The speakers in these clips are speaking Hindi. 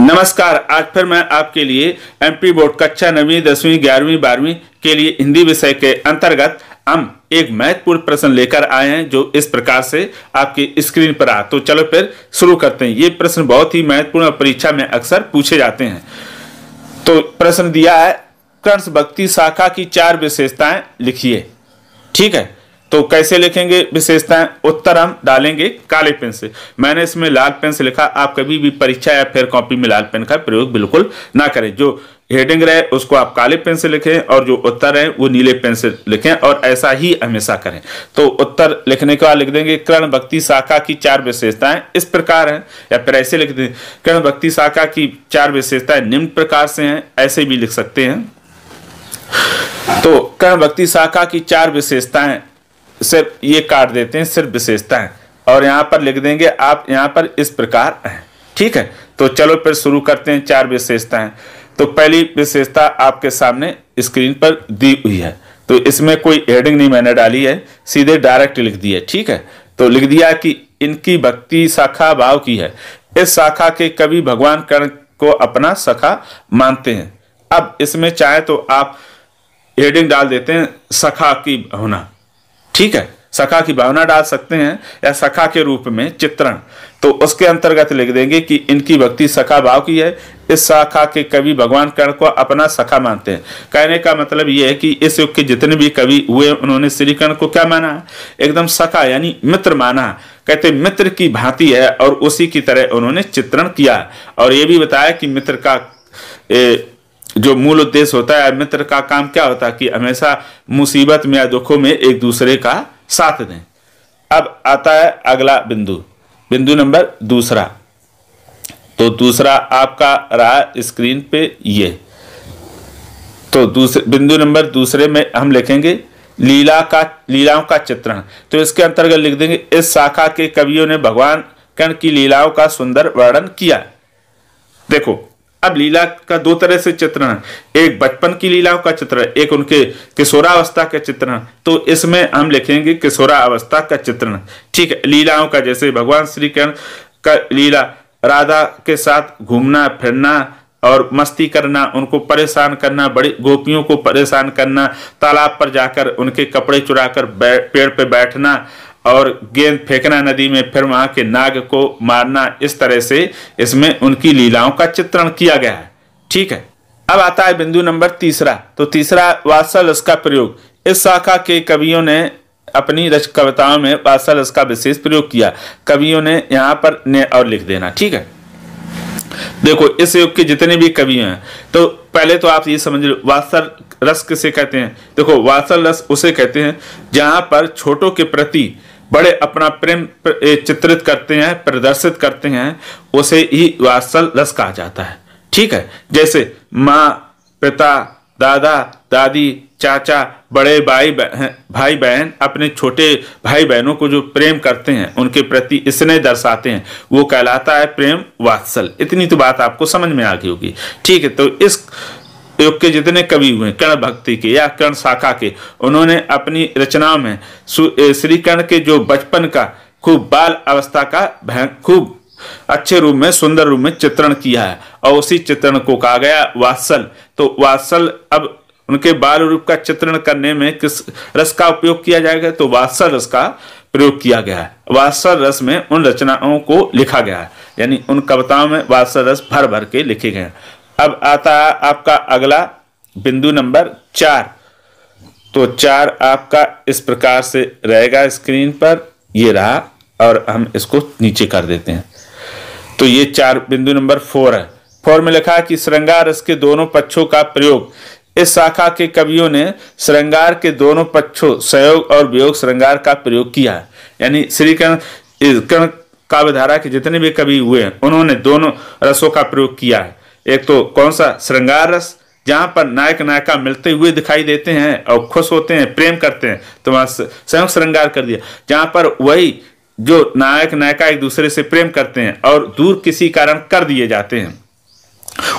नमस्कार। आज फिर मैं आपके लिए एमपी बोर्ड कक्षा 9वीं 10वीं 11वीं 12वीं के लिए हिंदी विषय के अंतर्गत हम एक महत्वपूर्ण प्रश्न लेकर आए हैं जो इस प्रकार से आपकी स्क्रीन पर आ। तो चलो फिर शुरू करते हैं। ये प्रश्न बहुत ही महत्वपूर्ण परीक्षा में अक्सर पूछे जाते हैं। तो प्रश्न दिया है, कंस भक्ति शाखा की 4 विशेषताएं लिखिए। ठीक है, तो कैसे लिखेंगे विशेषताएं? उत्तर हम डालेंगे काले पेन से। मैंने इसमें लाल पेन से लिखा। आप कभी भी परीक्षा या फिर कॉपी में लाल पेन का प्रयोग बिल्कुल ना करें। जो हेडिंग रहे उसको आप काले पेन से लिखें और जो उत्तर है वो नीले पेन से लिखें और ऐसा ही हमेशा करें। तो उत्तर लिखने के बाद लिख देंगे कर्ण भक्ति शाखा की 4 विशेषताएं इस प्रकार हैं, या फिर ऐसे लिख दें कर्ण भक्ति शाखा की 4 विशेषताएं निम्न प्रकार से हैं, ऐसे भी लिख सकते हैं। तो कर्ण भक्ति शाखा की 4 विशेषताएं सिर्फ ये काट देते हैं, सिर्फ विशेषताएं, और यहाँ पर लिख देंगे आप यहाँ पर इस प्रकार है। ठीक है, तो चलो फिर शुरू करते हैं 4 विशेषताएं। तो पहली विशेषता आपके सामने स्क्रीन पर दी हुई है। तो इसमें कोई हेडिंग नहीं मैंने डाली है, सीधे डायरेक्ट लिख दी है। ठीक है, तो लिख दिया कि इनकी भक्ति शाखा भाव की है। इस शाखा के कवि भगवान कर्ण को अपना सखा मानते हैं। अब इसमें चाहे तो आप हेडिंग डाल देते हैं सखा की भावना। ठीक है, सखा की भावना डाल सकते हैं या सखा के रूप में चित्रण। तो उसके अंतर्गत लिख देंगे कि इनकी भक्ति सखा भाव की है। इस शाखा के कवि भगवान कर्ण को अपना सखा मानते हैं। कहने का मतलब यह है कि इस युग के जितने भी कवि हुए उन्होंने श्री कर्ण को क्या माना? एकदम सखा यानी मित्र माना। कहते मित्र की भांति है और उसी की तरह उन्होंने चित्रण किया। और ये भी बताया कि मित्र का जो मूल उद्देश्य होता है, मित्र का काम क्या होता है कि हमेशा मुसीबत में या दुखों में एक दूसरे का साथ दें। अब आता है अगला बिंदु, बिंदु नंबर दूसरा। तो दूसरा आपका रहा स्क्रीन पे ये। तो दूसरे बिंदु नंबर दूसरे में हम लिखेंगे लीलाओं का चित्रण। तो इसके अंतर्गत लिख देंगे इस शाखा के कवियों ने भगवान कर्ण की लीलाओं का सुंदर वर्णन किया। देखो, अब लीला का 2 तरह से चित्रण है, एक बचपन की लीलाओं का चित्रण, एक उनके किशोरावस्था का चित्रण। तो इसमें हम लिखेंगे किशोरावस्था का चित्रण। ठीक है, लीलाओं का जैसे भगवान श्री कृष्ण का लीला, राधा के साथ घूमना फिरना और मस्ती करना, उनको परेशान करना, बड़ी गोपियों को परेशान करना, तालाब पर जाकर उनके कपड़े चुराकर पेड़ पे बैठना और गेंद फेंकना नदी में, फिर वहां के नाग को मारना। इस तरह से इसमें उनकी लीलाओं का चित्रण किया गया है। ठीक है, अब आता है बिंदु नंबर तीसरा। तो तीसरा वात्सल रस का प्रयोग। इस शाखा के कवियों ने अपनी कविताओं में वात्सल रस का विशेष प्रयोग किया। कवियों ने यहाँ पर ने और लिख देना। ठीक है, देखो इस युग के जितने भी कवि हैं, तो पहले तो आप ये समझ लो वात्सल रस किसे कहते हैं। देखो, वात्सल रस उसे कहते हैं जहां पर छोटों के प्रति बड़े अपना प्रेम चित्रित करते हैं, प्रदर्शित करते हैं, उसे ही वात्सल रस कहा जाता है। ठीक है, जैसे माँ पिता दादा दादी चाचा बड़े भाई बहन अपने छोटे भाई बहनों को जो प्रेम करते हैं, उनके प्रति स्नेह दर्शाते हैं, वो कहलाता है प्रेम वात्सल। इतनी तो बात आपको समझ में आ गई होगी। ठीक है, तो इस युग के जितने कवि हुए कर्ण भक्ति के या कर्ण शाखा के, उन्होंने अपनी रचनाओं में श्री कर्ण के जो बचपन का खूब बाल अवस्था का खूब अच्छे रूप में सुंदर रूप में चित्रण किया है और उसी चित्रण को कहा गया वात्सल। तो वात्सल, अब उनके बाल रूप का चित्रण करने में किस रस का उपयोग किया जाएगा? तो वात्सल रस का प्रयोग किया गया है। वात्सल रस में उन रचनाओं को लिखा गया है, यानी उन कविताओं में वात्सल रस भर भर के लिखे गए हैं। अब आता है आपका अगला बिंदु नंबर 4। तो 4 आपका इस प्रकार से रहेगा स्क्रीन पर, ये रहा, और हम इसको नीचे कर देते हैं। तो ये 4 बिंदु नंबर 4 है। 4 में लिखा है कि श्रृंगार रस के दोनों पक्षों का प्रयोग। इस शाखा के कवियों ने श्रृंगार के दोनों पक्षों सहयोग और वियोग श्रृंगार का प्रयोग किया है। यानी श्री कर्ण काव्यधारा के जितने भी कवि हुए हैं, उन्होंने दोनों रसों का प्रयोग किया है। एक तो कौन सा? श्रृंगार रस, जहां पर नायक नायिका मिलते हुए दिखाई देते हैं और खुश होते हैं, प्रेम करते हैं, तो वहां संयुक्त श्रृंगार कर दिया। जहां पर वही जो नायक नायिका एक दूसरे से प्रेम करते हैं और दूर किसी कारण कर दिए जाते हैं,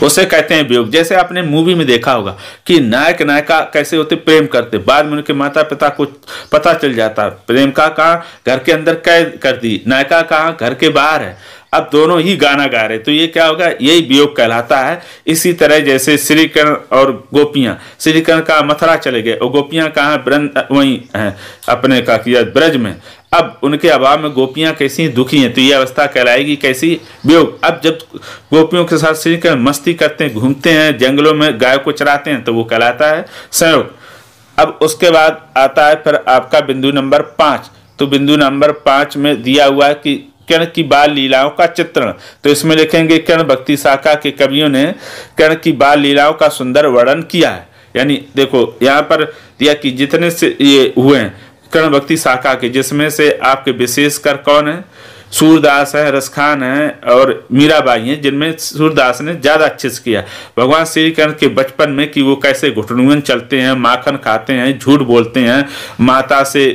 उसे कहते हैं वियोग। जैसे आपने मूवी में देखा होगा कि नायक नायिका कैसे होते, प्रेम करते, बाद में उनके माता पिता को पता चल जाता प्रेमिका कहाँ घर के अंदर कैद कर दी, नायिका कहाँ घर के बाहर है, अब दोनों ही गाना गा रहे, तो ये क्या होगा, यही वियोग कहलाता है। इसी तरह जैसे श्री कृष्ण और गोपियां, श्री कृष्ण का मथुरा चले गए और गोपियां कहाँ वहीं हैं अपने का किया ब्रज में, अब उनके अभाव में गोपियां कैसी दुखी हैं, तो ये अवस्था कहलाएगी कैसी, वियोग। अब जब गोपियों के साथ श्री कृष्ण मस्ती करते हैं, घूमते हैं जंगलों में, गाय को चराते हैं, तो वो कहलाता है संयोग। अब उसके बाद आता है फिर आपका बिंदु नंबर 5। तो बिंदु नंबर 5 में दिया हुआ है कि कर्ण की बाल लीलाओं का चित्रण, तो इसमें लिखेंगे कर्ण भक्ति शाखा के कवियों ने कर्ण की बाल लीलाओं का सुंदर वर्णन किया है। यानी देखो यहाँ पर दिया कि जितने से ये हुए हैं कर्ण भक्ति शाखा के, जिसमें से आपके विशेषकर कौन है, सूरदास है, रसखान है और मीराबाई हैं, जिनमें सूरदास ने ज़्यादा अच्छे से किया। भगवान श्री कृष्ण के बचपन में कि वो कैसे घुटनुअन चलते हैं, माखन खाते हैं, झूठ बोलते हैं, माता से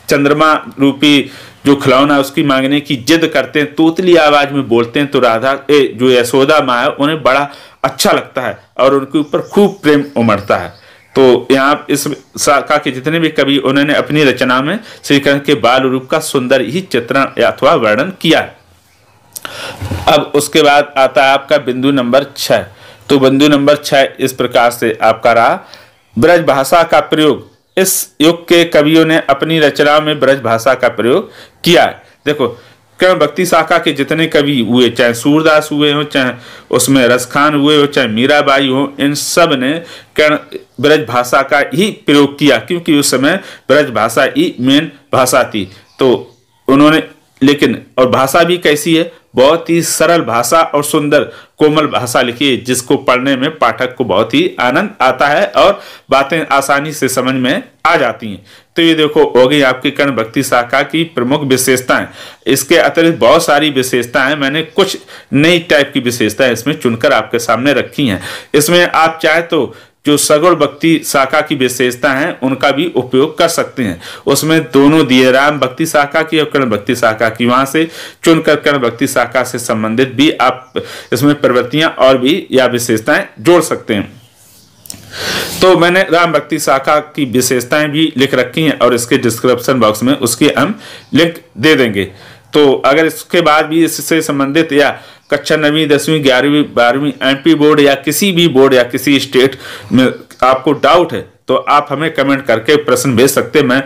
चंद्रमा रूपी जो खिलौना उसकी मांगने की जिद करते हैं, तोतली आवाज में बोलते हैं, तो राधा जो यशोदा माँ है उन्हें बड़ा अच्छा लगता है और उनके ऊपर खूब प्रेम उमड़ता है। तो यहाँ इस शाखा के जितने भी कवि उन्होंने अपनी रचना में श्री कृष्ण के बाल रूप का सुंदर ही चित्रण अथवा वर्णन किया है। अब उसके बाद आता है आपका बिंदु नंबर 6। तो बिंदु नंबर 6 इस प्रकार से आपका रहा, ब्रज भाषा का प्रयोग। इस युग के कवियों ने अपनी रचना में ब्रज भाषा का प्रयोग किया है। देखो कर्ण भक्ति शाखा के जितने कवि हुए, चाहे सूरदास हुए हो, चाहे उसमें रसखान हुए हो, चाहे मीराबाई हो, इन सब ने कर्ण ब्रज भाषा का ही प्रयोग किया, क्योंकि उस समय ब्रज भाषा ही मेन भाषा थी। तो उन्होंने लेकिन और भाषा भी कैसी है, बहुत ही सरल भाषा और सुंदर कोमल भाषा लिखी है, जिसको पढ़ने में पाठक को बहुत ही आनंद आता है और बातें आसानी से समझ में आ जाती हैं। तो ये देखो हो गई आपकी कर्ण भक्ति शाखा की प्रमुख विशेषताएं। इसके अतिरिक्त बहुत सारी विशेषताएं हैं, मैंने कुछ नई टाइप की विशेषताएं इसमें चुनकर आपके सामने रखी हैं। इसमें आप चाहे तो जो सगुण भक्ति शाखा की विशेषता हैं उनका भी उपयोग कर सकते हैं। उसमें दोनों दिए, राम भक्ति शाखा की और कर्ण भक्ति शाखा की, वहां से चुनकर कर्ण भक्ति शाखा से संबंधित भी आप इसमें प्रवृत्तियां और भी या विशेषताएं जोड़ सकते हैं। तो मैंने राम भक्ति शाखा की विशेषताएं भी लिख रखी हैं और इसके डिस्क्रिप्शन बॉक्स में उसके हम लिंक दे देंगे। तो अगर इसके बाद भी इससे संबंधित या कक्षा 9वीं 10वीं 11वीं 12वीं एमपी बोर्ड या किसी भी बोर्ड या किसी स्टेट में आपको डाउट है तो आप हमें कमेंट करके प्रश्न भेज सकते हैं। मैं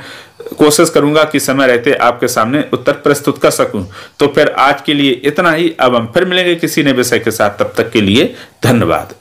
कोशिश करूंगा कि समय रहते आपके सामने उत्तर प्रस्तुत कर सकूं। तो फिर आज के लिए इतना ही, अब हम फिर मिलेंगे किसी नए विषय के साथ, तब तक के लिए धन्यवाद।